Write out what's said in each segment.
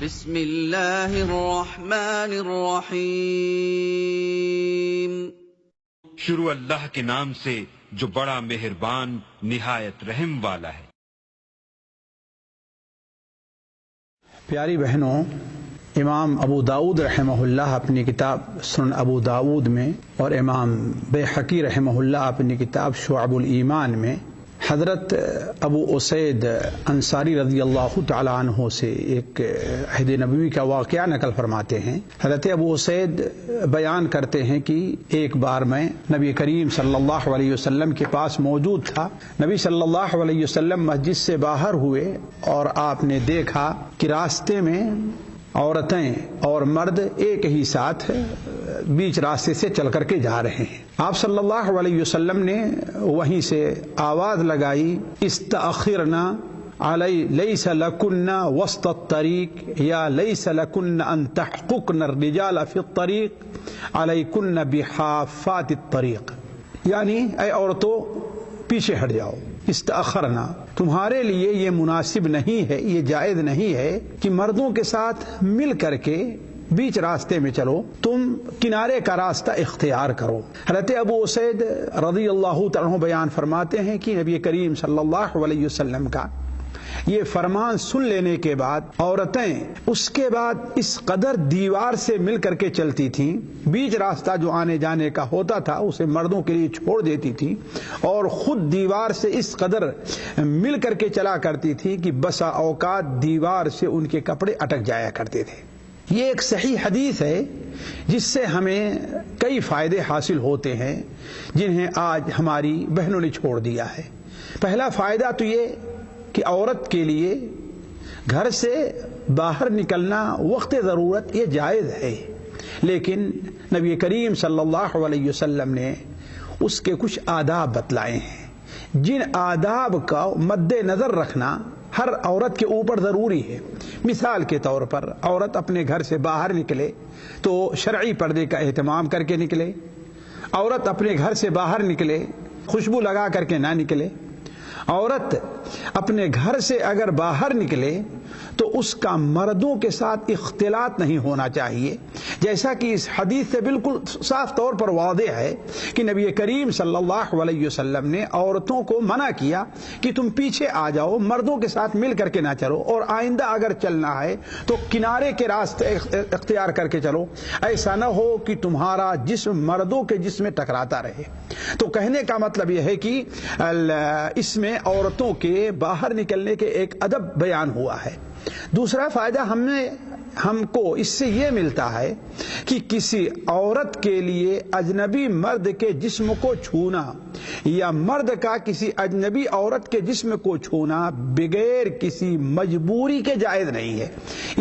بسم اللہ الرحمن الرحیم۔ شروع اللہ کے نام سے جو بڑا مہربان نہایت رحم والا ہے۔ پیاری بہنوں، امام ابو داؤد رحمہ اللہ اپنی کتاب سنن ابو داؤد میں اور امام بیہقی رحمہ اللہ اپنی کتاب شعب الایمان میں حضرت ابو اسید انصاری رضی اللہ تعالی عنہ سے ایک عہد نبوی کا واقعہ نقل فرماتے ہیں۔ حضرت ابو اسید بیان کرتے ہیں کہ ایک بار میں نبی کریم صلی اللہ علیہ وسلم کے پاس موجود تھا۔ نبی صلی اللہ علیہ وسلم مسجد سے باہر ہوئے اور آپ نے دیکھا کہ راستے میں عورتیں اور مرد ایک ہی ساتھ بیچ راستے سے چل کر کے جا رہے ہیں۔ آپ صلی اللہ علیہ وسلم نے وہیں سے آواز لگائی، استأخرنا علی لیس لکن وسط الطریق یا لیس لکن ان تحققن الرجال فی الطریق علیکن بحافات الطریق، یعنی اے عورتوں پیچھے ہٹ جاؤ۔ استأخرنا، تمہارے لیے یہ مناسب نہیں ہے، یہ جائز نہیں ہے کہ مردوں کے ساتھ مل کر کے بیچ راستے میں چلو، تم کنارے کا راستہ اختیار کرو۔ حضرت ابو اسید رضی اللہ تعالیٰ عنہ بیان فرماتے ہیں کہ نبی کریم صلی اللہ علیہ وسلم کا یہ فرمان سن لینے کے بعد عورتیں اس کے بعد اس قدر دیوار سے مل کر کے چلتی تھیں، بیچ راستہ جو آنے جانے کا ہوتا تھا اسے مردوں کے لیے چھوڑ دیتی تھی اور خود دیوار سے اس قدر مل کر کے چلا کرتی تھی کہ بسا اوقات دیوار سے ان کے کپڑے اٹک جایا کرتے تھے۔ یہ ایک صحیح حدیث ہے جس سے ہمیں کئی فائدے حاصل ہوتے ہیں جنہیں آج ہماری بہنوں نے چھوڑ دیا ہے۔ پہلا فائدہ تو یہ کہ عورت کے لیے گھر سے باہر نکلنا وقت ضرورت یہ جائز ہے، لیکن نبی کریم صلی اللہ علیہ وسلم نے اس کے کچھ آداب بتلائے ہیں، جن آداب کا مد نظر رکھنا ہر عورت کے اوپر ضروری ہے۔ مثال کے طور پر عورت اپنے گھر سے باہر نکلے تو شرعی پردے کا اہتمام کر کے نکلے۔ عورت اپنے گھر سے باہر نکلے خوشبو لگا کر کے نہ نکلے۔ عورت اپنے گھر سے اگر باہر نکلے تو اس کا مردوں کے ساتھ اختلاط نہیں ہونا چاہیے، جیسا کہ اس حدیث سے بالکل صاف طور پر واضح ہے کہ نبی کریم صلی اللہ علیہ وسلم نے عورتوں کو منع کیا کہ تم پیچھے آ جاؤ، مردوں کے ساتھ مل کر کے نہ چلو، اور آئندہ اگر چلنا ہے تو کنارے کے راستے اختیار کر کے چلو، ایسا نہ ہو کہ تمہارا جسم مردوں کے جسم میں ٹکراتا رہے۔ تو کہنے کا مطلب یہ ہے کہ اس میں عورتوں کے باہر نکلنے کے ایک ادب بیان ہوا ہے۔ دوسرا فائدہ ہم کو اس سے یہ ملتا ہے کہ کسی عورت کے لیے اجنبی مرد کے جسم کو چھونا یا مرد کا کسی اجنبی عورت کے جسم کو چھونا بغیر کسی مجبوری کے جائز نہیں ہے۔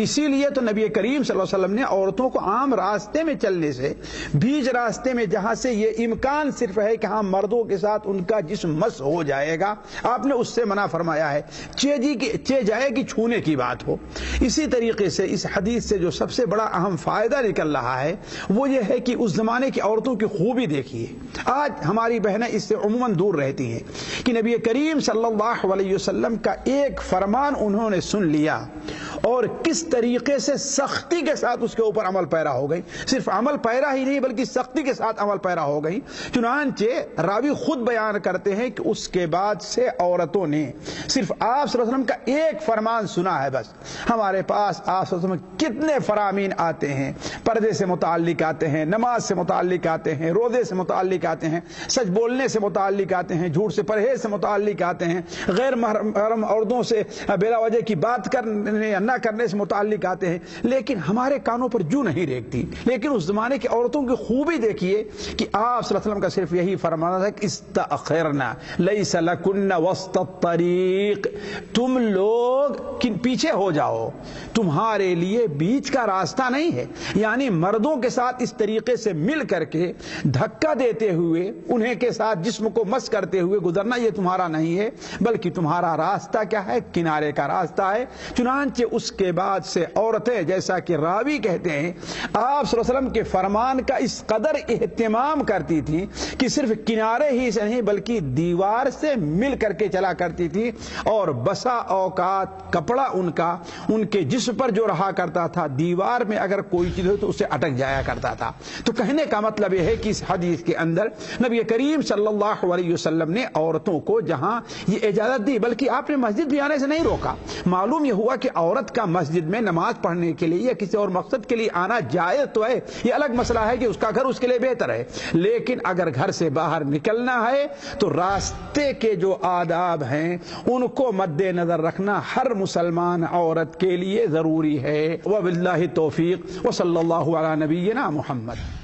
اسی لیے تو نبی کریم صلی اللہ علیہ وسلم نے عورتوں کو عام راستے میں چلنے سے، بیچ راستے میں جہاں سے یہ امکان صرف ہے کہ ہاں مردوں کے ساتھ ان کا جسم مس ہو جائے گا، آپ نے اس سے منع فرمایا ہے، چے جائے کہ چھونے کی بات ہو۔ اسی طریقے سے اس حدیث سے جو سب سے بڑا اہم فائدہ نکل رہا ہے وہ یہ ہے کہ اس زمانے کی عورتوں کی خوبی دیکھیے۔ آج ہماری بہنیں اس سے عموماً دور رہتی ہیں کہ نبی کریم صلی اللہ علیہ وسلم کا ایک فرمان انہوں نے سن لیا اور کس طریقے سے سختی کے ساتھ اس کے اوپر عمل پیرا ہو گئی، صرف عمل پیرا ہی نہیں بلکہ سختی کے ساتھ عمل پیرا ہو گئی۔ چنانچہ راوی خود بیان کرتے ہیں کہ اس کے بعد سے عورتوں نے صرف آپ صلی اللہ علیہ وسلم کا ایک فرمان سنا ہے، بس ہمارے پاس آپ صلی اللہ علیہ وسلم کتنے فرامین آتے ہیں، پردے سے متعلق آتے ہیں، نماز سے متعلق آتے ہیں، روزے سے متعلق آتے ہیں، سچ بولنے سے متعلق آتے ہیں، جھوٹ سے پرہیز سے متعلق آتے ہیں، غیر محرم عورتوں سے بلا وجہ کی بات کرنے یا نہ کرنے سے متعلق آتے ہیں، لیکن ہمارے کانوں پر جو نہیں ریگتی۔ لیکن اس زمانے کی عورتوں کی خوبی دیکھیے کہ آپ صلی اللہ علیہ وسلم کا صرف یہی فرمانا تھا کہ استأخرنا لیس لکن وسط الطریق، تم لوگ پیچھے ہو جاؤ، تمہارے لیے بیچ کا راستہ نہیں ہے، یعنی مردوں کے ساتھ اس طریقے سے مل کر کے دھکا دیتے ہوئے انہیں کے ساتھ جسم کو مس کرتے ہوئے گزرنا یہ تمہارا نہیں ہے، بلکہ تمہارا راستہ کیا ہے؟ کنارے کا راستہ ہے۔ چنانچہ اس اس کے بعد سے عورتیں، جیسا کہ راوی کہتے ہیں، آپ صلی اللہ علیہ وسلم کے فرمان کا اس قدر اہتمام کرتی تھیں کہ صرف کنارے ہی سے نہیں بلکہ دیوار سے مل کر کے چلا کرتی تھی، اور بسا اوقات کپڑا ان کے جسم پر جو رہا کرتا تھا، دیوار میں اگر کوئی چیز ہو تو اسے اٹک جایا کرتا تھا۔ تو کہنے کا مطلب یہ ہے کہ اس حدیث کے اندر نبی کریم صلی اللہ علیہ وسلم نے عورتوں کو جہاں یہ اجازت دی، بلکہ آپ نے مسجد بھی آنے سے نہیں روکا۔ معلوم یہ ہوا کہ عورت کا مسجد میں نماز پڑھنے کے لیے یا کسی اور مقصد کے لیے آنا جائز تو ہے، یہ الگ مسئلہ ہے کہ اس کا گھر اس کے لیے بہتر ہے، لیکن اگر گھر سے باہر نکلنا ہے تو راستے کے جو آداب ہیں ان کو مد نظر رکھنا ہر مسلمان عورت کے لیے ضروری ہے۔ وباللہ توفیق، وصلی اللہ علی نبینا محمد۔